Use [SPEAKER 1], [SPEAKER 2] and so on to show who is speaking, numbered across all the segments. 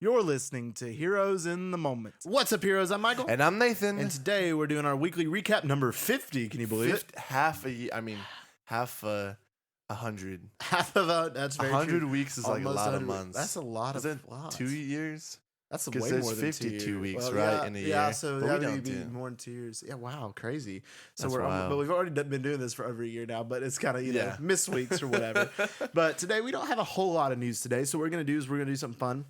[SPEAKER 1] You're listening to Heroes in the Moment. What's up, heroes? I'm Michael.
[SPEAKER 2] And I'm Nathan.
[SPEAKER 1] And today we're doing our weekly recap number 50. Can you believe it?
[SPEAKER 2] Half a 100.
[SPEAKER 1] Half of a, that's very
[SPEAKER 2] 100
[SPEAKER 1] true.
[SPEAKER 2] weeks is like a
[SPEAKER 1] Almost
[SPEAKER 2] lot of
[SPEAKER 1] 100.
[SPEAKER 2] months.
[SPEAKER 1] That's a lot
[SPEAKER 2] Is
[SPEAKER 1] of
[SPEAKER 2] it
[SPEAKER 1] lots.
[SPEAKER 2] 2 years?
[SPEAKER 1] That's way
[SPEAKER 2] 'Cause
[SPEAKER 1] more
[SPEAKER 2] there's
[SPEAKER 1] than
[SPEAKER 2] 52
[SPEAKER 1] 2
[SPEAKER 2] weeks,
[SPEAKER 1] years.
[SPEAKER 2] right, in a
[SPEAKER 1] Yeah,
[SPEAKER 2] year?
[SPEAKER 1] so
[SPEAKER 2] But
[SPEAKER 1] that
[SPEAKER 2] we
[SPEAKER 1] would
[SPEAKER 2] don't
[SPEAKER 1] be
[SPEAKER 2] do-
[SPEAKER 1] more than 2 years. Yeah, wow, crazy. So
[SPEAKER 2] That's
[SPEAKER 1] we're,
[SPEAKER 2] wild.
[SPEAKER 1] but we've already been doing this for over a year now, but it's kind of,
[SPEAKER 2] Yeah.
[SPEAKER 1] missed weeks or whatever. But today we don't have a whole lot of news today. So what we're going to do is we're going to do something fun.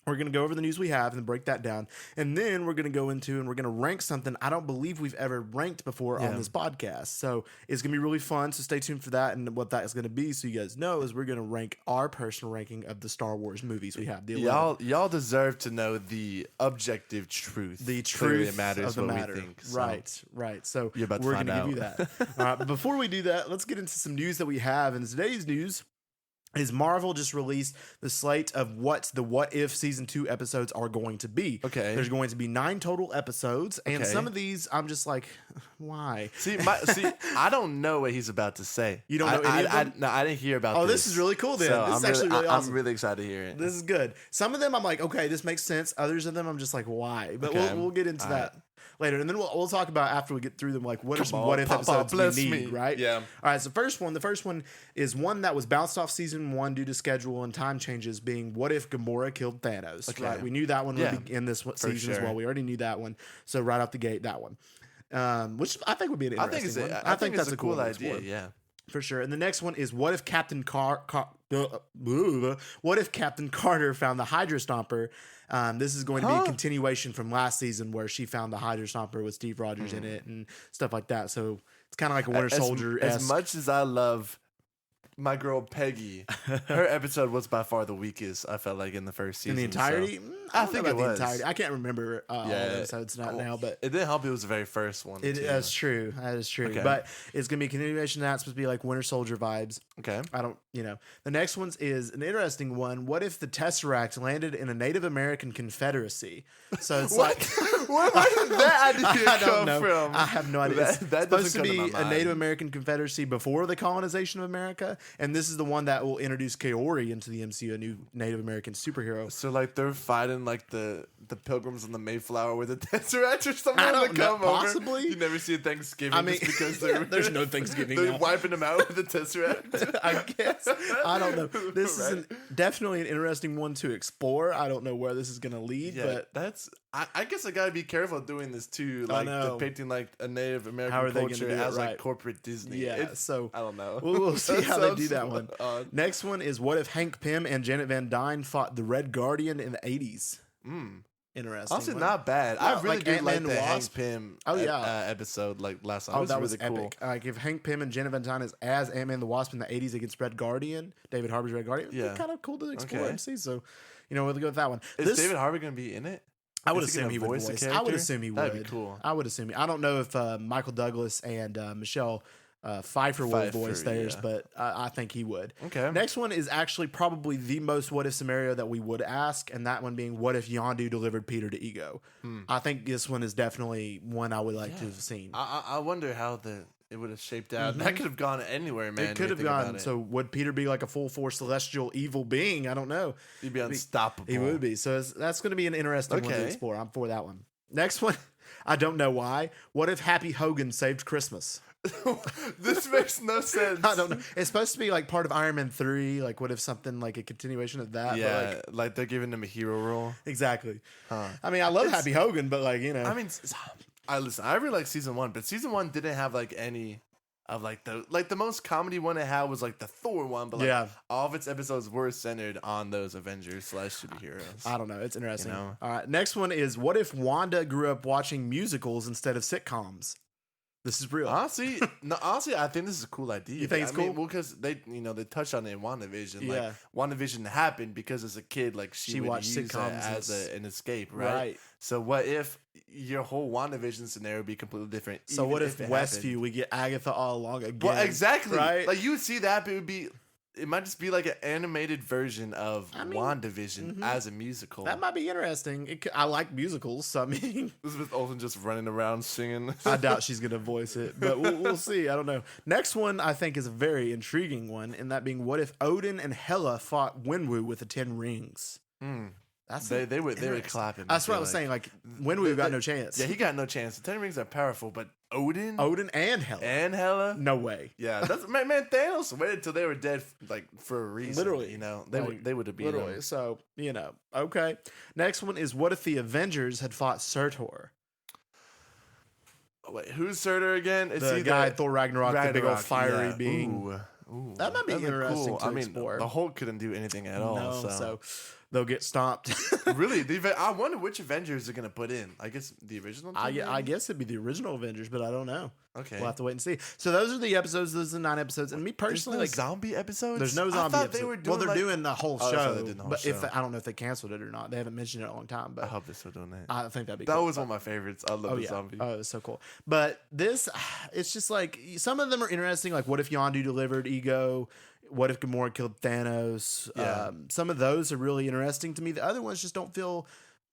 [SPEAKER 1] We're going to go over the news we have and break that down. And then we're going to go into and we're going to rank something I don't believe we've ever ranked before on
[SPEAKER 2] Yeah.
[SPEAKER 1] this podcast. So it's going to be really fun. So stay tuned for that. And what that is going to be, so you guys know, is we're going to rank our personal ranking of the Star Wars movies we have. The 11.
[SPEAKER 2] Y'all deserve to know the objective truth.
[SPEAKER 1] The
[SPEAKER 2] Clearly
[SPEAKER 1] truth
[SPEAKER 2] it matters
[SPEAKER 1] of the
[SPEAKER 2] what
[SPEAKER 1] matter.
[SPEAKER 2] we think. So
[SPEAKER 1] Right. So
[SPEAKER 2] You're about to
[SPEAKER 1] we're
[SPEAKER 2] find
[SPEAKER 1] going to give you
[SPEAKER 2] out.
[SPEAKER 1] that. All right, but before we do that, let's get into some news that we have. And today's news is Marvel just released the slate of what the What If Season 2 episodes are going to be.
[SPEAKER 2] Okay.
[SPEAKER 1] There's going to be 9 total episodes. And
[SPEAKER 2] Okay.
[SPEAKER 1] some of these, I'm just like, why?
[SPEAKER 2] See, I don't know what he's about to say.
[SPEAKER 1] You don't know any of them?
[SPEAKER 2] No, I didn't hear about
[SPEAKER 1] Oh,
[SPEAKER 2] this.
[SPEAKER 1] this is really cool then.
[SPEAKER 2] So
[SPEAKER 1] This is actually really awesome.
[SPEAKER 2] I'm really excited to hear it.
[SPEAKER 1] This is good. Some of them I'm like, okay, this makes sense. Others of them I'm just like, why? But
[SPEAKER 2] Okay.
[SPEAKER 1] we'll get into
[SPEAKER 2] All
[SPEAKER 1] that later. And then we'll talk about after we get through them, like what are
[SPEAKER 2] Come
[SPEAKER 1] some
[SPEAKER 2] on,
[SPEAKER 1] what if
[SPEAKER 2] Papa,
[SPEAKER 1] episodes
[SPEAKER 2] bless
[SPEAKER 1] we need,
[SPEAKER 2] me.
[SPEAKER 1] right?
[SPEAKER 2] Yeah.
[SPEAKER 1] All right, so the first one is one that was bounced off season 1 due to schedule and time changes, being what if Gamora killed Thanos,
[SPEAKER 2] Okay.
[SPEAKER 1] right? We knew that one
[SPEAKER 2] Yeah.
[SPEAKER 1] would be in this season as
[SPEAKER 2] sure.
[SPEAKER 1] well. We already knew that one. So right off the gate, that one. Which I think would be an
[SPEAKER 2] I
[SPEAKER 1] interesting
[SPEAKER 2] think
[SPEAKER 1] one.
[SPEAKER 2] I think
[SPEAKER 1] that's
[SPEAKER 2] it's a cool
[SPEAKER 1] one to
[SPEAKER 2] idea.
[SPEAKER 1] explore.
[SPEAKER 2] Yeah.
[SPEAKER 1] For sure. And the next one is what if what if Captain Carter found the Hydra Stomper? This is going to be a continuation from last season where she found the Hydra Stomper with Steve Rogers in it and stuff like that. So it's kind of like a Winter Soldier.
[SPEAKER 2] As much as I love my girl Peggy, her episode was by far the weakest. I felt like in the first season.
[SPEAKER 1] in the entirety.
[SPEAKER 2] so-
[SPEAKER 1] I
[SPEAKER 2] think
[SPEAKER 1] think
[SPEAKER 2] it was.
[SPEAKER 1] the entirety. I can't remember all the episodes now, but
[SPEAKER 2] it didn't help. It was the very first one. too.
[SPEAKER 1] that's true. That is true.
[SPEAKER 2] Okay.
[SPEAKER 1] But it's going to be a continuation of that. It's supposed to be like Winter Soldier vibes.
[SPEAKER 2] Okay.
[SPEAKER 1] I don't, The next one is an interesting one. What if the Tesseract landed in a Native American confederacy? So it's like,
[SPEAKER 2] Where did that idea
[SPEAKER 1] I don't
[SPEAKER 2] come
[SPEAKER 1] know.
[SPEAKER 2] from?
[SPEAKER 1] I have no idea.
[SPEAKER 2] That-
[SPEAKER 1] It's
[SPEAKER 2] that
[SPEAKER 1] supposed
[SPEAKER 2] doesn't
[SPEAKER 1] to
[SPEAKER 2] come to
[SPEAKER 1] be
[SPEAKER 2] my
[SPEAKER 1] a
[SPEAKER 2] mind.
[SPEAKER 1] Native American confederacy before the colonization of America, and this is the one that will introduce Kaori into the MCU, a new Native American superhero.
[SPEAKER 2] So like they're fighting like the Pilgrims on the Mayflower with a Tesseract or something.
[SPEAKER 1] I
[SPEAKER 2] when
[SPEAKER 1] don't
[SPEAKER 2] they
[SPEAKER 1] know,
[SPEAKER 2] come over.
[SPEAKER 1] possibly.
[SPEAKER 2] You never see a Thanksgiving
[SPEAKER 1] I mean,
[SPEAKER 2] just because they're
[SPEAKER 1] there's no Thanksgiving
[SPEAKER 2] They're
[SPEAKER 1] now.
[SPEAKER 2] wiping them out with a Tesseract.
[SPEAKER 1] I guess. I don't know. This
[SPEAKER 2] Right.
[SPEAKER 1] is definitely an interesting one to explore. I don't know where this is going to lead,
[SPEAKER 2] Yeah,
[SPEAKER 1] but
[SPEAKER 2] that's. I guess I gotta be careful doing this too,
[SPEAKER 1] I
[SPEAKER 2] like
[SPEAKER 1] know.
[SPEAKER 2] depicting like a Native
[SPEAKER 1] How are
[SPEAKER 2] American
[SPEAKER 1] they gonna
[SPEAKER 2] culture
[SPEAKER 1] do it
[SPEAKER 2] as
[SPEAKER 1] right?
[SPEAKER 2] like corporate Disney.
[SPEAKER 1] yeah.
[SPEAKER 2] It's-
[SPEAKER 1] So
[SPEAKER 2] I don't know.
[SPEAKER 1] we'll see
[SPEAKER 2] That
[SPEAKER 1] how they do
[SPEAKER 2] sounds
[SPEAKER 1] that one.
[SPEAKER 2] odd.
[SPEAKER 1] Next one is what if Hank Pym and Janet Van Dyne fought the Red Guardian in the 80s? Interesting.
[SPEAKER 2] Honestly,
[SPEAKER 1] one.
[SPEAKER 2] not bad.
[SPEAKER 1] No,
[SPEAKER 2] I really
[SPEAKER 1] like
[SPEAKER 2] do
[SPEAKER 1] Ant-Man
[SPEAKER 2] like
[SPEAKER 1] and
[SPEAKER 2] the
[SPEAKER 1] the
[SPEAKER 2] Hank
[SPEAKER 1] Wasp.
[SPEAKER 2] Pym
[SPEAKER 1] Oh, yeah.
[SPEAKER 2] episode like last time.
[SPEAKER 1] Oh,
[SPEAKER 2] It was
[SPEAKER 1] that
[SPEAKER 2] really
[SPEAKER 1] was
[SPEAKER 2] cool.
[SPEAKER 1] epic. Like if Hank Pym and Janet Van Dyne is as Ant-Man and the Wasp in the 80s against Red Guardian, David Harbour's Red Guardian, it'd
[SPEAKER 2] Yeah.
[SPEAKER 1] be kind of cool to explore
[SPEAKER 2] Okay.
[SPEAKER 1] and see. So, we'll go with that one.
[SPEAKER 2] Is David Harbour gonna be in it?
[SPEAKER 1] I would
[SPEAKER 2] Is he
[SPEAKER 1] assume
[SPEAKER 2] gonna
[SPEAKER 1] he would
[SPEAKER 2] voice
[SPEAKER 1] voice.
[SPEAKER 2] a
[SPEAKER 1] I would
[SPEAKER 2] character?
[SPEAKER 1] assume he would.
[SPEAKER 2] That'd be cool.
[SPEAKER 1] I would assume. I don't know if Michael Douglas and Michelle Pfeiffer will
[SPEAKER 2] Pfeiffer,
[SPEAKER 1] voice theirs,
[SPEAKER 2] yeah.
[SPEAKER 1] but I think he would.
[SPEAKER 2] Okay.
[SPEAKER 1] Next one is actually probably the most what if scenario that we would ask, and that one being what if Yondu delivered Peter to Ego. I think this one is definitely one I would like to have seen.
[SPEAKER 2] I wonder how it would have shaped out. That could have gone anywhere, man.
[SPEAKER 1] It could
[SPEAKER 2] when
[SPEAKER 1] have
[SPEAKER 2] you think about
[SPEAKER 1] gone.
[SPEAKER 2] it.
[SPEAKER 1] So would Peter be like a full force celestial evil being? I don't know.
[SPEAKER 2] He'd be unstoppable.
[SPEAKER 1] He would be. So that's going to be an interesting one to
[SPEAKER 2] Okay.
[SPEAKER 1] explore. I'm for that one. Next one, I don't know why. What if Happy Hogan saved Christmas?
[SPEAKER 2] This makes no sense.
[SPEAKER 1] I don't know. It's supposed to be like part of Iron Man 3. Like, what if something like a continuation of that? But,
[SPEAKER 2] Yeah,
[SPEAKER 1] like,
[SPEAKER 2] like they're giving him a hero role.
[SPEAKER 1] exactly.
[SPEAKER 2] Huh.
[SPEAKER 1] I mean, I love
[SPEAKER 2] It's-
[SPEAKER 1] Happy Hogan, but like,
[SPEAKER 2] I mean, I really like season 1, but season 1 didn't have like any of like the most comedy one it had was like the Thor one, but like
[SPEAKER 1] Yeah.
[SPEAKER 2] all of its episodes were centered on those Avengers / superheroes.
[SPEAKER 1] I don't know. It's interesting.
[SPEAKER 2] You know?
[SPEAKER 1] All right. Next one is what if Wanda grew up watching musicals instead of sitcoms? This is real.
[SPEAKER 2] Honestly, I think this is a cool idea.
[SPEAKER 1] You think it's cool?
[SPEAKER 2] Well, because they touched on it in WandaVision.
[SPEAKER 1] Yeah.
[SPEAKER 2] Like WandaVision happened because as a kid, like she would
[SPEAKER 1] watched
[SPEAKER 2] use
[SPEAKER 1] sitcoms
[SPEAKER 2] it as
[SPEAKER 1] as-
[SPEAKER 2] an escape, right? So what if your whole WandaVision scenario would be completely different?
[SPEAKER 1] So
[SPEAKER 2] even
[SPEAKER 1] what if
[SPEAKER 2] it
[SPEAKER 1] Westview
[SPEAKER 2] happened?
[SPEAKER 1] we get Agatha all along again?
[SPEAKER 2] Well, exactly.
[SPEAKER 1] Right.
[SPEAKER 2] Like you would see that, but it might just be like an animated version of
[SPEAKER 1] I mean,
[SPEAKER 2] WandaVision as a musical.
[SPEAKER 1] that might be interesting. I like musicals, so I mean,
[SPEAKER 2] Elizabeth Olsen just running around singing.
[SPEAKER 1] I doubt she's gonna voice it, but we'll see. I don't know. Next one I think is a very intriguing one, and that being what if Odin and Hela fought Wenwu with the 10 rings?
[SPEAKER 2] They would clap him.
[SPEAKER 1] That's what I was saying. Like, when we've got no chance.
[SPEAKER 2] Yeah, he got no chance. The Ten Rings are powerful, but Odin
[SPEAKER 1] and Hela.
[SPEAKER 2] and Hela,
[SPEAKER 1] No way.
[SPEAKER 2] yeah, that's man. Thanos waited till they were dead, like for a reason.
[SPEAKER 1] Literally.
[SPEAKER 2] you know, they would have been
[SPEAKER 1] Literally. So, okay. Next one is, what if the Avengers had fought Surtur?
[SPEAKER 2] Wait, who's Surtur again? Is
[SPEAKER 1] The
[SPEAKER 2] he
[SPEAKER 1] guy Thor Ragnarok, the big old
[SPEAKER 2] Ragnarok,
[SPEAKER 1] fiery
[SPEAKER 2] yeah.
[SPEAKER 1] being.
[SPEAKER 2] Ooh,
[SPEAKER 1] That might be
[SPEAKER 2] that'd
[SPEAKER 1] interesting to
[SPEAKER 2] I mean,
[SPEAKER 1] explore.
[SPEAKER 2] the Hulk couldn't do anything at all.
[SPEAKER 1] No,
[SPEAKER 2] so,
[SPEAKER 1] so they'll get stomped.
[SPEAKER 2] really, I wonder which Avengers they're gonna put in. I guess the original.
[SPEAKER 1] I guess it'd be the original Avengers, but I don't know.
[SPEAKER 2] Okay,
[SPEAKER 1] We'll have to wait and see. So those are the episodes. Those are the 9 episodes. And me personally,
[SPEAKER 2] There's no zombie episodes.
[SPEAKER 1] there's no
[SPEAKER 2] I
[SPEAKER 1] zombie
[SPEAKER 2] thought
[SPEAKER 1] episode.
[SPEAKER 2] they were doing
[SPEAKER 1] they're
[SPEAKER 2] like-
[SPEAKER 1] doing the whole
[SPEAKER 2] Oh, that's
[SPEAKER 1] show.
[SPEAKER 2] why they did the whole
[SPEAKER 1] But
[SPEAKER 2] show.
[SPEAKER 1] I don't know if they canceled it or not. They haven't mentioned it in a long time.
[SPEAKER 2] I
[SPEAKER 1] But
[SPEAKER 2] hope they're still doing that.
[SPEAKER 1] I think that'd be
[SPEAKER 2] That
[SPEAKER 1] cool.
[SPEAKER 2] was one of my favorites. I love the zombie.
[SPEAKER 1] Oh, it was so cool. But this, it's just like, some of them are interesting. Like, what if Yondu delivered Ego? What if Gamora killed Thanos?
[SPEAKER 2] Yeah.
[SPEAKER 1] Some of those are really interesting to me. The other ones just don't feel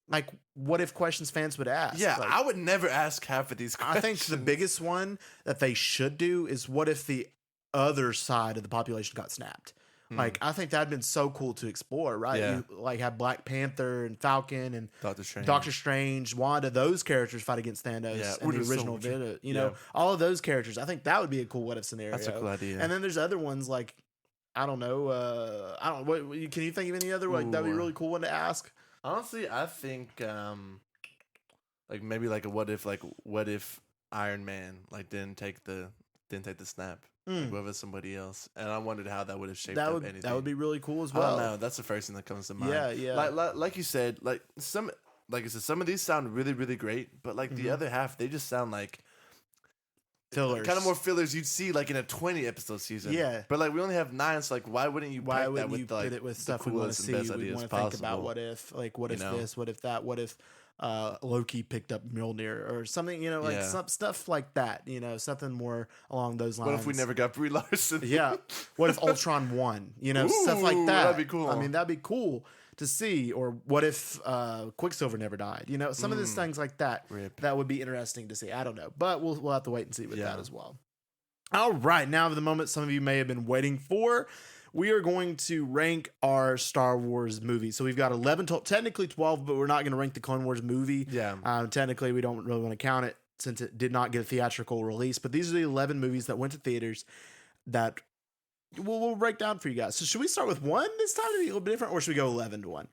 [SPEAKER 1] like what if questions fans would ask.
[SPEAKER 2] Yeah,
[SPEAKER 1] Like,
[SPEAKER 2] I would never ask half of these questions.
[SPEAKER 1] I think the biggest one that they should do is, what if the other side of the population got snapped? Like, I think that'd been so cool to explore, right?
[SPEAKER 2] Yeah.
[SPEAKER 1] You like have Black Panther and Falcon and
[SPEAKER 2] Doctor Strange.
[SPEAKER 1] Strange, Wanda, those characters fight against Thanos
[SPEAKER 2] Yeah,
[SPEAKER 1] and
[SPEAKER 2] which
[SPEAKER 1] the
[SPEAKER 2] is so
[SPEAKER 1] original
[SPEAKER 2] much-
[SPEAKER 1] video. You
[SPEAKER 2] yeah.
[SPEAKER 1] know, all of those characters. I think that would be a cool what if scenario.
[SPEAKER 2] That's a cool idea.
[SPEAKER 1] And then there's other ones like, I don't know. Can you think of any other like that'd be a
[SPEAKER 2] Ooh.
[SPEAKER 1] really cool one to ask?
[SPEAKER 2] Honestly, I think like maybe like a what if Iron Man like didn't take the snap. Like, what if it's somebody else? And I wondered how that would have shaped up anything.
[SPEAKER 1] That would be really cool as
[SPEAKER 2] I
[SPEAKER 1] well.
[SPEAKER 2] don't know. That's the first thing that comes to mind.
[SPEAKER 1] Yeah.
[SPEAKER 2] Like you said, like I said, some of these sound really, really great, but like the other half, they just sound like
[SPEAKER 1] Fillers.
[SPEAKER 2] kind of more fillers you'd see like in a 20 episode season.
[SPEAKER 1] Yeah.
[SPEAKER 2] But like we only have 9, so like why wouldn't you?
[SPEAKER 1] Why
[SPEAKER 2] pack
[SPEAKER 1] wouldn't
[SPEAKER 2] that
[SPEAKER 1] you
[SPEAKER 2] with, like,
[SPEAKER 1] put it with
[SPEAKER 2] the
[SPEAKER 1] stuff we want to
[SPEAKER 2] coolest
[SPEAKER 1] see?
[SPEAKER 2] and best
[SPEAKER 1] We
[SPEAKER 2] ideas
[SPEAKER 1] want to think about
[SPEAKER 2] possible?
[SPEAKER 1] what if, like, what
[SPEAKER 2] You
[SPEAKER 1] if
[SPEAKER 2] know?
[SPEAKER 1] this, what if that, what if Loki picked up Mjolnir or something, like
[SPEAKER 2] Yeah.
[SPEAKER 1] some stuff like that, something more along those lines.
[SPEAKER 2] What if we never got Brie Larson?
[SPEAKER 1] Yeah. What if Ultron won? Stuff like
[SPEAKER 2] Ooh,
[SPEAKER 1] that.
[SPEAKER 2] that'd be cool.
[SPEAKER 1] I mean, that'd be cool to see. Or what if Quicksilver never died? Some of these things like that.
[SPEAKER 2] Rip.
[SPEAKER 1] That would be interesting to see. I don't know, but we'll have to wait and see with
[SPEAKER 2] Yeah.
[SPEAKER 1] that as well. All right, now for the moment some of you may have been waiting for. We are going to rank our Star Wars movies. So we've got 11 total, technically 12, but we're not going to rank the Clone Wars movie.
[SPEAKER 2] Yeah.
[SPEAKER 1] Technically, we don't really want to count it since it did not get a theatrical release. But these are the 11 movies that went to theaters that we'll break down for you guys. So should we start with 1 this time to be a little bit different, or should we go 11 to 1?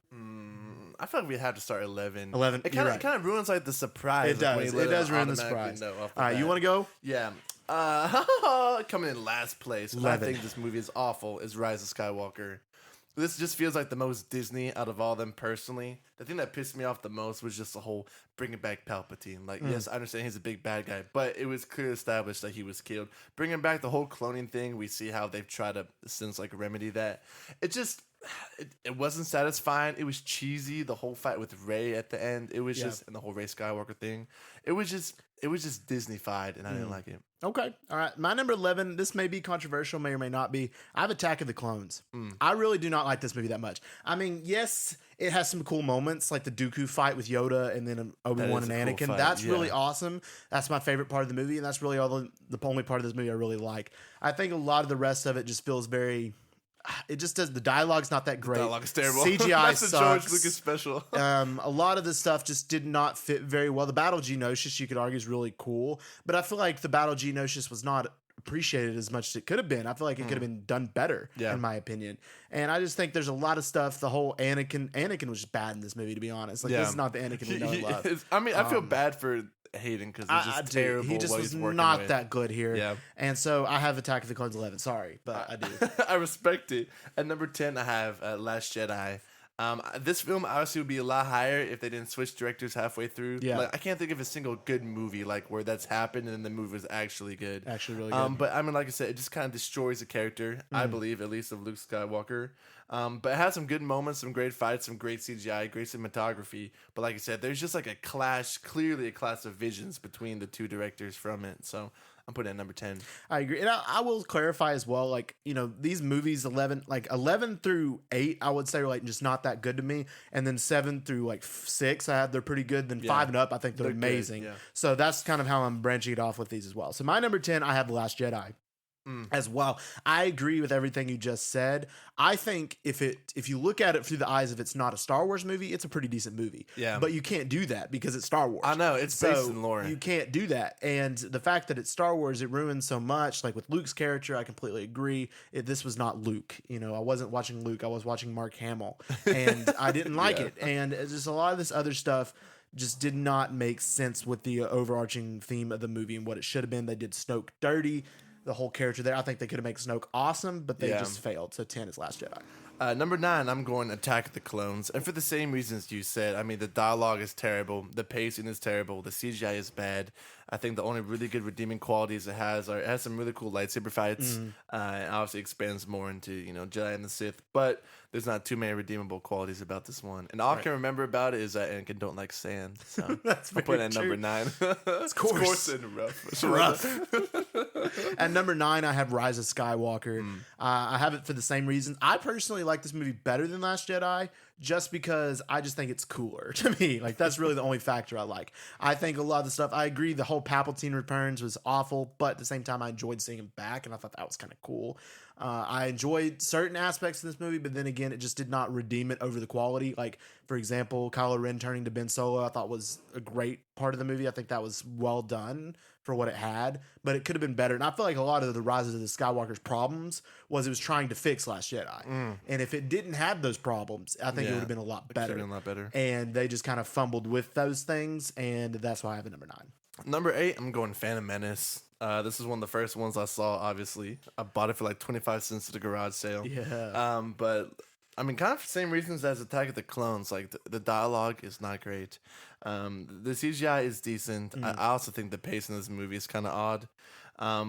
[SPEAKER 2] I feel like we have to start 11.
[SPEAKER 1] 11,
[SPEAKER 2] It
[SPEAKER 1] you're
[SPEAKER 2] kind
[SPEAKER 1] right.
[SPEAKER 2] of ruins like the surprise.
[SPEAKER 1] It does. It does ruin the surprise. All right, you want to go?
[SPEAKER 2] Yeah. Coming in last place, I
[SPEAKER 1] 11.
[SPEAKER 2] think this movie is awful, is Rise of Skywalker. This just feels like the most Disney out of all them personally. The thing that pissed me off the most was just the whole bringing back Palpatine. Like, yes, I understand he's a big bad guy, but it was clearly established that he was killed. Bringing back the whole cloning thing, we see how they've tried to, since like remedy that. It just... It wasn't satisfying. It was cheesy. The whole fight with Rey at the end. It was just, and the whole Rey Skywalker thing. It was just Disney-fied, and I didn't like it.
[SPEAKER 1] Okay. All right. My number 11, this may be controversial, may or may not be. I have Attack of the Clones. I really do not like this movie that much. I mean, yes, it has some cool moments, like the Dooku fight with Yoda and then Obi-Wan and
[SPEAKER 2] is a cool
[SPEAKER 1] Anakin.
[SPEAKER 2] fight,
[SPEAKER 1] That's
[SPEAKER 2] yeah.
[SPEAKER 1] really awesome. That's my favorite part of the movie, and that's really the only part of this movie I really like. I think a lot of the rest of it just feels very... It just does. The dialogue's not that great.
[SPEAKER 2] Dialogue is terrible.
[SPEAKER 1] CGI
[SPEAKER 2] That's
[SPEAKER 1] sucks.
[SPEAKER 2] a George Lucas special.
[SPEAKER 1] A lot of the stuff just did not fit very well. The Battle of Geonosis, you could argue, is really cool, but I feel like the Battle of Geonosis was not appreciated as much as it could have been. I feel like it could have been done better, in my opinion. And I just think there's a lot of stuff. The whole Anakin was just bad in this movie, to be honest. Like, this is not the Anakin we know and love.
[SPEAKER 2] I mean, I feel bad for Hayden because he's just terrible.
[SPEAKER 1] He just
[SPEAKER 2] what
[SPEAKER 1] was
[SPEAKER 2] he's working
[SPEAKER 1] not
[SPEAKER 2] with.
[SPEAKER 1] that good here.
[SPEAKER 2] Yeah.
[SPEAKER 1] And so I have Attack of the Clones 11. Sorry, but I do.
[SPEAKER 2] I respect it. At number 10, I have Last Jedi. This film obviously would be a lot higher if they didn't switch directors halfway through.
[SPEAKER 1] Yeah.
[SPEAKER 2] Like, I can't think of a single good movie like where that's happened and then the movie was actually good.
[SPEAKER 1] Actually really good.
[SPEAKER 2] But I mean, like I said, it just kind of destroys the character, I believe, at least of Luke Skywalker. But it has some good moments, some great fights, some great CGI, great cinematography. But like I said, there's just like a clash, clearly a clash of visions between the two directors from it. So I'm putting it at number 10.
[SPEAKER 1] I agree. And I will clarify as well, like, these movies 11 through 8, I would say are like just not that good to me. And then 7 through like 6, they're pretty good. Then 5 and up, I think they're
[SPEAKER 2] They're good,
[SPEAKER 1] amazing.
[SPEAKER 2] yeah.
[SPEAKER 1] So that's kind of how I'm branching it off with these as well. So my number 10, I have The Last Jedi. as well. I agree with everything you just said. I think if you look at it through the eyes of it's not a Star Wars movie, it's a pretty decent movie.
[SPEAKER 2] Yeah.
[SPEAKER 1] But you can't do that because it's Star Wars.
[SPEAKER 2] I know, it's based in lore.
[SPEAKER 1] You can't do that. And the fact that it's Star Wars, it ruins so much. Like with Luke's character, I completely agree. This was not Luke. You know, I wasn't watching Luke. I was watching Mark Hamill. And I didn't like it. And it's just a lot of this other stuff just did not make sense with the overarching theme of the movie and what it should have been. They did Snoke dirty. The whole character there. I think they could have made Snoke awesome, but they just failed. So 10 is Last Jedi.
[SPEAKER 2] Number 9, I'm going Attack of the Clones. And for the same reasons you said, I mean, the dialogue is terrible. The pacing is terrible. The CGI is bad. I think the only really good redeeming qualities it has some really cool lightsaber fights. And obviously expands more into, Jedi and the Sith. But there's not too many redeemable qualities about this one. And all I can remember about it is that Anakin don't like sand. So
[SPEAKER 1] That's
[SPEAKER 2] I'll put it
[SPEAKER 1] very
[SPEAKER 2] at
[SPEAKER 1] true.
[SPEAKER 2] number 9. Of
[SPEAKER 1] course.
[SPEAKER 2] and rough.
[SPEAKER 1] It's rough. At number 9, I have Rise of Skywalker. I have it for the same reasons. I personally like this movie better than Last Jedi just because I just think it's cooler to me. Like, that's really the only factor I like. I think a lot of the stuff, I agree, the whole Palpatine returns was awful, but at the same time, I enjoyed seeing him back, and I thought that was kind of cool. I enjoyed certain aspects of this movie, but then again, it just did not redeem it over the quality. Like, for example, Kylo Ren turning to Ben Solo, I thought was a great part of the movie. I think that was well done for what it had, but it could have been better. And I feel like a lot of the Rise of the Skywalker's problems was it was trying to fix Last Jedi. And if it didn't have those problems, I think it would have been a lot better.
[SPEAKER 2] Been a lot better.
[SPEAKER 1] And they just kind of fumbled with those things, and that's why I have it number 9.
[SPEAKER 2] Number 8, I'm going Phantom Menace. This is one of the first ones I saw, obviously. I bought it for like 25 cents at the garage sale.
[SPEAKER 1] Yeah.
[SPEAKER 2] But, I mean, kind of the same reasons as Attack of the Clones. Like, the dialogue is not great. The CGI is decent. I also think the pace in this movie is kind of odd.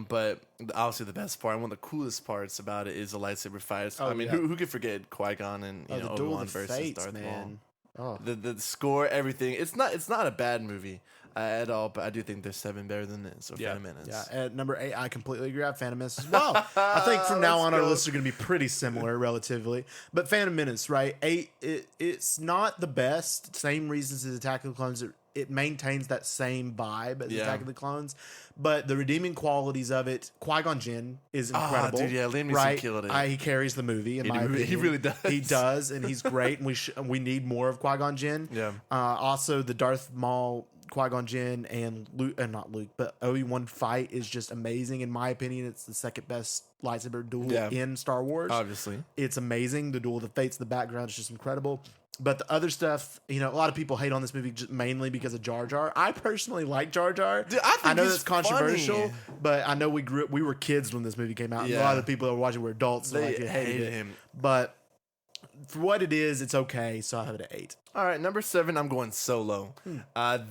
[SPEAKER 2] But obviously the best part, and one of the coolest parts about it is the lightsaber fights. I mean, who could forget Qui-Gon and
[SPEAKER 1] the Duel
[SPEAKER 2] Obi-Wan
[SPEAKER 1] of the
[SPEAKER 2] versus
[SPEAKER 1] Fates,
[SPEAKER 2] Darth
[SPEAKER 1] man.
[SPEAKER 2] Maul? The score, everything. It's not a bad movie at all, but I do think there's 7 better than this. So Phantom Menace.
[SPEAKER 1] Yeah, at number 8, I completely agree. I have Phantom Menace as well. I think from now on, our lists are going to be pretty similar, relatively. But Phantom Menace, right? 8, it's not the best. Same reasons as Attack of the Clones. It maintains that same vibe as Attack of the Clones. But the redeeming qualities of it, Qui-Gon Jinn is incredible.
[SPEAKER 2] Dude, yeah, Liam Neeson
[SPEAKER 1] right?
[SPEAKER 2] killed it.
[SPEAKER 1] He carries the movie, in my opinion.
[SPEAKER 2] He really does.
[SPEAKER 1] He does, and he's great, and we need more of Qui-Gon Jinn.
[SPEAKER 2] Yeah.
[SPEAKER 1] Also, the Darth Maul, Qui-Gon Jinn, and Luke, not Luke, but Obi-Wan fight is just amazing. In my opinion, it's the second best lightsaber duel in Star Wars.
[SPEAKER 2] Obviously.
[SPEAKER 1] It's amazing. The Duel of the Fates, the background is just incredible. But the other stuff, a lot of people hate on this movie just mainly because of Jar Jar. I personally like Jar Jar.
[SPEAKER 2] Dude, I know
[SPEAKER 1] that's controversial,
[SPEAKER 2] funny.
[SPEAKER 1] but I know we were kids when this movie came out. And a lot of the people that were watching were adults. So
[SPEAKER 2] They
[SPEAKER 1] hated
[SPEAKER 2] him.
[SPEAKER 1] But for what it is, it's okay. So I have it at 8.
[SPEAKER 2] All right, number 7, I'm going Solo.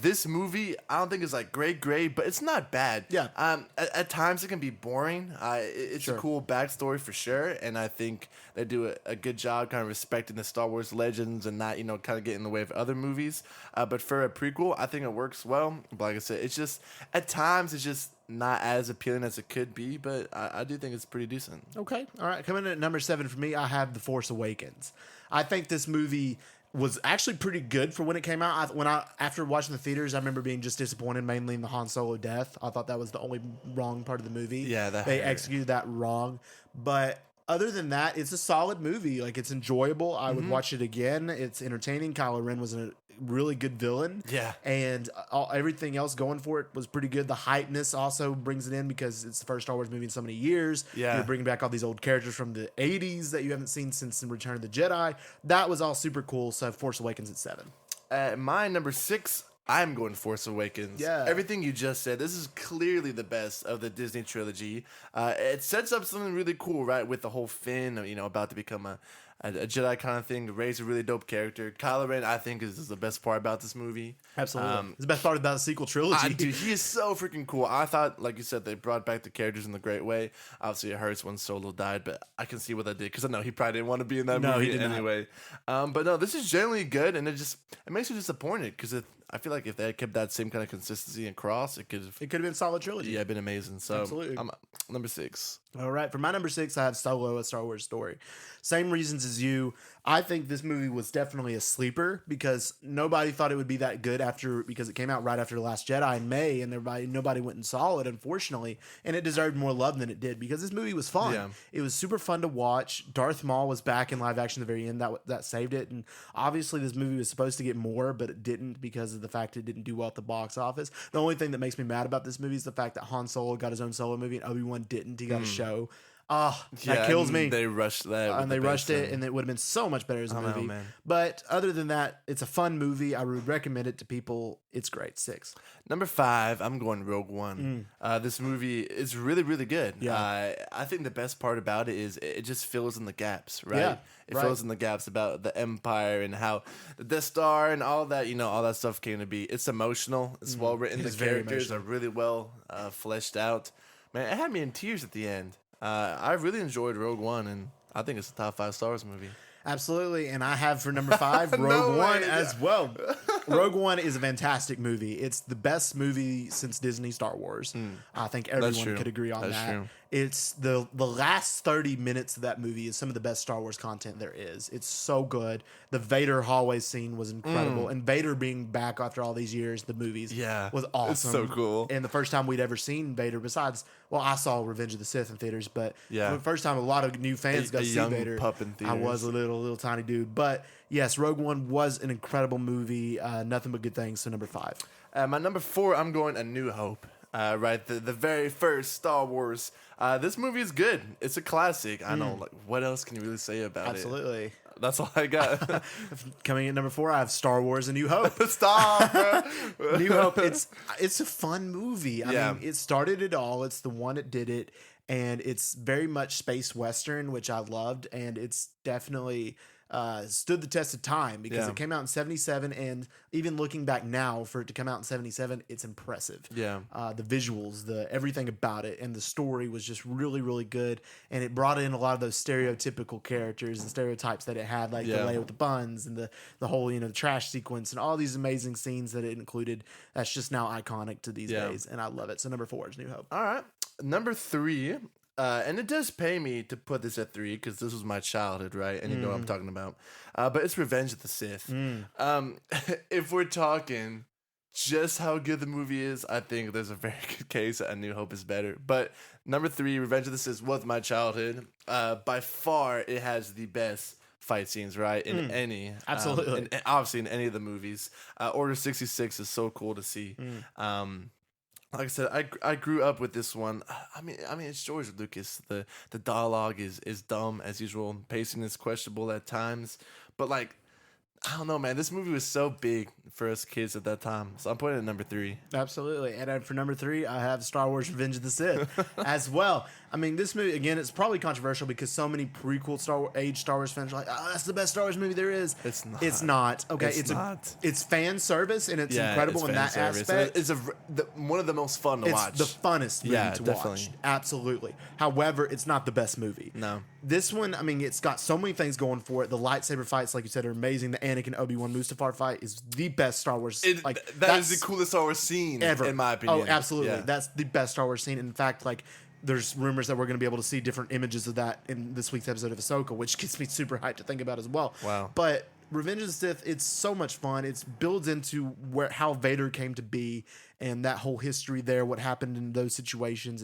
[SPEAKER 2] This movie, I don't think is like great, but it's not bad.
[SPEAKER 1] Yeah.
[SPEAKER 2] At times it can be boring. It's a cool backstory for sure, and I think they do a good job kind of respecting the Star Wars legends and not, kind of getting in the way of other movies. But for a prequel, I think it works well. But like I said, it's just at times it's just not as appealing as it could be, but I do think it's pretty decent.
[SPEAKER 1] Okay. All right. Coming in at number 7 for me, I have The Force Awakens. I think this movie was actually pretty good for when it came out. After watching the theaters, I remember being just disappointed mainly in the Han Solo death. I thought that was the only wrong part of the movie.
[SPEAKER 2] Yeah,
[SPEAKER 1] they executed that wrong. But other than that, it's a solid movie. Like, it's enjoyable. I would watch it again. It's entertaining. Kylo Ren was a really good villain.
[SPEAKER 2] Yeah.
[SPEAKER 1] And everything else going for it was pretty good. The hypeness also brings it in because it's the first Star Wars movie in so many years.
[SPEAKER 2] Yeah.
[SPEAKER 1] You're bringing back all these old characters from the 80s that you haven't seen since the Return of the Jedi. That was all super cool. So Force Awakens at 7.
[SPEAKER 2] At my number 6, I'm going Force Awakens.
[SPEAKER 1] Yeah.
[SPEAKER 2] Everything you just said, this is clearly the best of the Disney trilogy. It sets up something really cool, right? With the whole Finn, about to become a Jedi kind of thing. Rey's a really dope character. Kylo Ren, I think, is the best part about this movie.
[SPEAKER 1] Absolutely. It's the best part about the sequel trilogy.
[SPEAKER 2] Dude, he is so freaking cool. I thought, like you said, they brought back the characters in a great way. Obviously, it hurts when Solo died, but I can see what they did because I know he probably didn't want to be in that movie
[SPEAKER 1] he did not.
[SPEAKER 2] anyway. But no, this is generally good, and it makes you disappointed because I feel like if they had kept that same kind of consistency across, it could have
[SPEAKER 1] It could have been a solid trilogy.
[SPEAKER 2] yeah been amazing. So
[SPEAKER 1] Absolutely.
[SPEAKER 2] I'm number 6.
[SPEAKER 1] All right, for my number 6, I have Solo: A Star Wars Story. Same reasons as you. I think this movie was definitely a sleeper because nobody thought it would be that good because it came out right after The Last Jedi in May, and nobody went and saw it, unfortunately, and it deserved more love than it did because this movie was fun.
[SPEAKER 2] Yeah.
[SPEAKER 1] It was super fun to watch. Darth Maul was back in live action at the very end. That saved it, and obviously this movie was supposed to get more, but it didn't because of the fact it didn't do well at the box office. The only thing that makes me mad about this movie is the fact that Han Solo got his own solo movie and Obi-Wan didn't. He got a show. That kills me.
[SPEAKER 2] They rushed that.
[SPEAKER 1] And they rushed it, and it would have been so much better as a movie.
[SPEAKER 2] man.
[SPEAKER 1] But other than that, it's a fun movie. I would recommend it to people. It's great. 6.
[SPEAKER 2] Number 5, I'm going Rogue One. This movie is really, really good.
[SPEAKER 1] Yeah.
[SPEAKER 2] I think the best part about it is it just fills in the gaps, right?
[SPEAKER 1] Yeah,
[SPEAKER 2] It
[SPEAKER 1] right.
[SPEAKER 2] fills in the gaps about the Empire and how the Death Star and all that, all that stuff came to be. It's emotional. It's well written.
[SPEAKER 1] It
[SPEAKER 2] The
[SPEAKER 1] is very
[SPEAKER 2] characters are really well fleshed out. Man, it had me in tears at the end. I really enjoyed Rogue One, and I think it's a top 5 Star Wars movie.
[SPEAKER 1] Absolutely. And I have for number 5, Rogue One as well. Rogue One is a fantastic movie. It's the best movie since Disney Star Wars. I think everyone
[SPEAKER 2] true.
[SPEAKER 1] could agree on
[SPEAKER 2] That's
[SPEAKER 1] that.
[SPEAKER 2] true.
[SPEAKER 1] It's the last 30 minutes of that movie is some of the best Star Wars content there is. It's so good. The Vader hallway scene was incredible. And Vader being back after all these years, the movies,
[SPEAKER 2] Yeah.
[SPEAKER 1] was awesome.
[SPEAKER 2] It's so cool.
[SPEAKER 1] And the first time we'd ever seen Vader, besides, well, I saw Revenge of the Sith in theaters, but
[SPEAKER 2] Yeah.
[SPEAKER 1] for the first time a lot of new fans got to see
[SPEAKER 2] young
[SPEAKER 1] Vader.
[SPEAKER 2] pup in
[SPEAKER 1] I was
[SPEAKER 2] theaters.
[SPEAKER 1] a little tiny dude. But yes, Rogue One was an incredible movie. Nothing but good things. So number 5.
[SPEAKER 2] My number 4, I'm going A New Hope. Right, the very first Star Wars. This movie is good. It's a classic. I know. Like, what else can you really say about
[SPEAKER 1] Absolutely.
[SPEAKER 2] it? That's all I got.
[SPEAKER 1] Coming in number 4, I have Star Wars: A New Hope.
[SPEAKER 2] Stop, bro.
[SPEAKER 1] New Hope. It's a fun movie. I
[SPEAKER 2] Yeah.
[SPEAKER 1] mean, it started it all. It's the one that did it, and it's very much space western, which I loved, and it's definitely stood the test of time because
[SPEAKER 2] Yeah.
[SPEAKER 1] it came out in 77, and even looking back now for it to come out in 77, it's impressive.
[SPEAKER 2] Yeah.
[SPEAKER 1] The visuals, everything about it, and the story was just really, really good, and it brought in a lot of those stereotypical characters and stereotypes that it had, like the
[SPEAKER 2] Yeah.
[SPEAKER 1] Leia with the buns and the whole the trash sequence and all these amazing scenes that it included. That's just now iconic to these
[SPEAKER 2] Yeah.
[SPEAKER 1] days, and I love it. So number 4 is New Hope.
[SPEAKER 2] All right. Number 3, and it does pay me to put this at 3 because this was my childhood, right? And you know what I'm talking about. But it's Revenge of the Sith. If we're talking just how good the movie is, I think there's a very good case that A New Hope is better. But number 3, Revenge of the Sith was my childhood. By far, it has the best fight scenes, right? In any.
[SPEAKER 1] Absolutely.
[SPEAKER 2] Obviously, in any of the movies. Order 66 is so cool to see. Like I said, I grew up with this one. I mean, it's George Lucas. The dialogue is dumb as usual. Pacing is questionable at times, but like, I don't know, man. This movie was so big for us kids at that time, so I'm putting it at number 3.
[SPEAKER 1] Absolutely. And then for number 3, I have Star Wars Revenge of the Sith as well. I mean, this movie, again, it's probably controversial because so many prequel Star Wars fans are like, oh, that's the best Star Wars movie there is.
[SPEAKER 2] It's not.
[SPEAKER 1] It's not. Okay.
[SPEAKER 2] It's not.
[SPEAKER 1] It's fan service, and it's incredible
[SPEAKER 2] it's
[SPEAKER 1] in
[SPEAKER 2] fan
[SPEAKER 1] that
[SPEAKER 2] service.
[SPEAKER 1] aspect.
[SPEAKER 2] It's one of the most fun to
[SPEAKER 1] It's
[SPEAKER 2] watch.
[SPEAKER 1] the funnest movie
[SPEAKER 2] Yeah,
[SPEAKER 1] to
[SPEAKER 2] definitely.
[SPEAKER 1] watch. Absolutely. However, it's not the best movie.
[SPEAKER 2] No.
[SPEAKER 1] This one, I mean, it's got so many things going for it. The lightsaber fights, like you said, are amazing. The Anakin Obi-Wan Mustafar fight is the best Star Wars.
[SPEAKER 2] That is the coolest Star Wars scene
[SPEAKER 1] ever,
[SPEAKER 2] in my opinion.
[SPEAKER 1] Oh, absolutely.
[SPEAKER 2] Yeah.
[SPEAKER 1] That's the best Star Wars scene. In fact, like, there's rumors that we're going to be able to see different images of that in this week's episode of Ahsoka, which gets me super hyped to think about as well.
[SPEAKER 2] Wow.
[SPEAKER 1] But Revenge of the Sith, it's so much fun. It builds into how Vader came to be and that whole history there, what happened in those situations.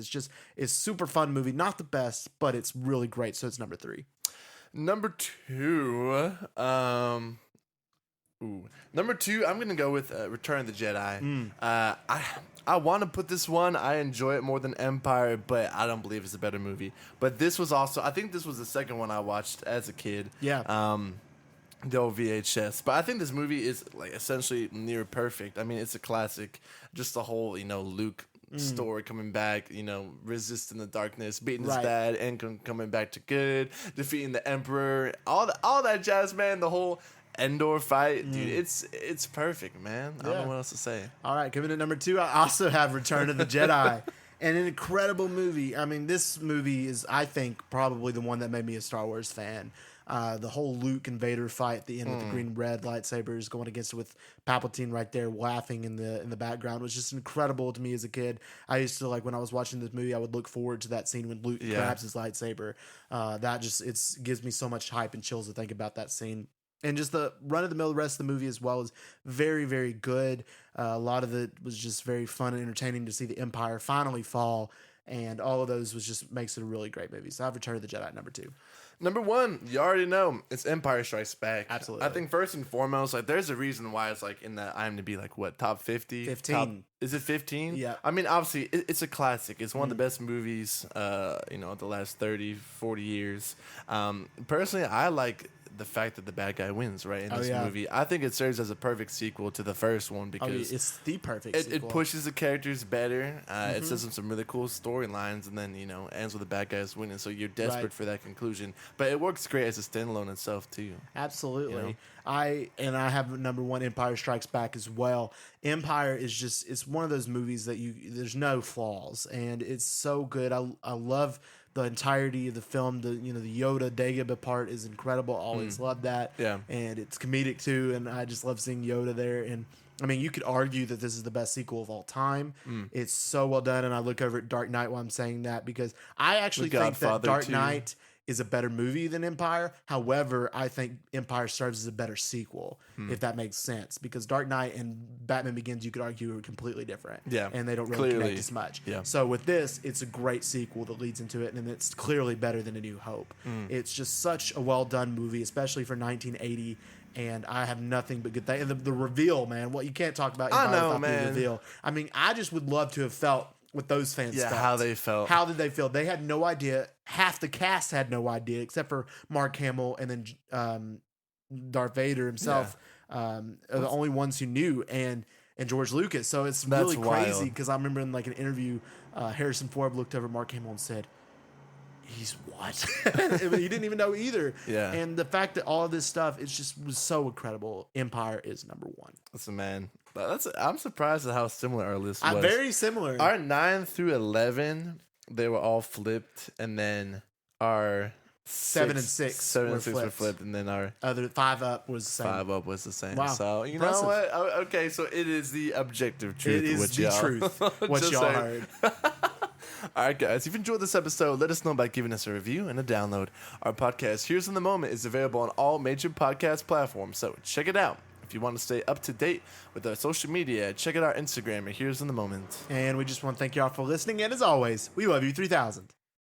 [SPEAKER 1] It's super fun movie. Not the best, but it's really great. So it's number 3.
[SPEAKER 2] Number 2, number 2, I'm gonna go with Return of the Jedi. I want to put this one. I enjoy it more than Empire, but I don't believe it's a better movie. But this was also, I think this was the second one I watched as a kid.
[SPEAKER 1] Yeah.
[SPEAKER 2] The old VHS. But I think this movie is like essentially near perfect. I mean, it's a classic. Just the whole, Luke story coming back, resisting the darkness, beating his
[SPEAKER 1] Right.
[SPEAKER 2] dad, and coming back to good, defeating the Emperor, all that jazz, man. The whole Endor fight, dude. It's perfect, man. I don't
[SPEAKER 1] Yeah.
[SPEAKER 2] know what else to say.
[SPEAKER 1] All right, coming in at number 2, I also have Return of the Jedi. And an incredible movie. I mean, this movie is, I think, probably the one that made me a Star Wars fan. The whole Luke and Vader fight at the end with the green red lightsabers going against it with Palpatine right there laughing in the background was just incredible to me as a kid. I used to, like, when I was watching this movie, I would look forward to that scene when Luke grabs his lightsaber. That just gives me so much hype and chills to think about that scene. And just the run of the mill rest of the movie as well is very, very good. A lot of it was just very fun and entertaining to see the Empire finally fall. And all of those makes it a really great movie. So I have Return of the Jedi number 2.
[SPEAKER 2] Number 1, you already know, it's Empire Strikes Back.
[SPEAKER 1] Absolutely.
[SPEAKER 2] I think first and foremost, like, there's a reason why it's like in the IMDb, like, what, top 50?
[SPEAKER 1] 15.
[SPEAKER 2] Is it 15?
[SPEAKER 1] Yeah.
[SPEAKER 2] I mean, obviously, it's a classic. It's one of the best movies, the last 30, 40 years. Personally, I like the fact that the bad guy wins, right, in this movie. I think it serves as a perfect sequel to the first one because
[SPEAKER 1] it's the perfect
[SPEAKER 2] it
[SPEAKER 1] sequel.
[SPEAKER 2] pushes the characters better. It says some really cool storylines, and then, ends with the bad guys winning. So you're desperate for that conclusion. But it works great as a standalone itself, too.
[SPEAKER 1] Absolutely. I have number 1, Empire Strikes Back as well. Empire is it's one of those movies that there's no flaws, and it's so good. I love the entirety of the film. The Yoda Dagobah part is incredible. Always loved that.
[SPEAKER 2] Yeah.
[SPEAKER 1] And it's comedic too, and I just love seeing Yoda there. And I mean, you could argue that this is the best sequel of all time. It's so well done, and I look over at Dark Knight while I'm saying that because I actually think that Dark Knight is a better movie than Empire. However, I think Empire serves as a better sequel, if that makes sense. Because Dark Knight and Batman Begins, you could argue, are completely different.
[SPEAKER 2] Yeah,
[SPEAKER 1] and they don't really connect as much.
[SPEAKER 2] Yeah.
[SPEAKER 1] So with this, it's a great sequel that leads into it, and it's clearly better than A New Hope. It's just such a well-done movie, especially for 1980. And I have nothing but good things. And the reveal, man. What you can't talk about Empire without the reveal. I mean, I just would love to have felt what those fans felt.
[SPEAKER 2] How they felt.
[SPEAKER 1] How did they feel? They had no idea. Half the cast had no idea, except for Mark Hamill and then Darth Vader himself. Are the only ones who knew, and George Lucas. So it's really crazy because I remember in like an interview, Harrison Ford looked over Mark Hamill and said, "He's what?" He didn't even know either.
[SPEAKER 2] Yeah.
[SPEAKER 1] And the fact that all of this stuff, was so incredible. Empire is number 1.
[SPEAKER 2] Listen, man. I'm surprised at how similar our list was.
[SPEAKER 1] Very similar.
[SPEAKER 2] Our 9 through 11, they were all flipped, and then our
[SPEAKER 1] 7 and 6
[SPEAKER 2] were flipped, and then our
[SPEAKER 1] other 5 up was the same.
[SPEAKER 2] 5 up was the same.
[SPEAKER 1] Wow.
[SPEAKER 2] So you
[SPEAKER 1] Impressive.
[SPEAKER 2] know what? Okay, so it is the objective truth.
[SPEAKER 1] It is the truth. What y'all heard.
[SPEAKER 2] All right, guys, if you enjoyed this episode, let us know by giving us a review and a download. Our podcast, Here's in the Moment, is available on all major podcast platforms, so check it out. If you want to stay up to date with our social media, check out our Instagram at Here's in the Moment.
[SPEAKER 1] And we just want to thank y'all for listening. And as always, we love you 3000.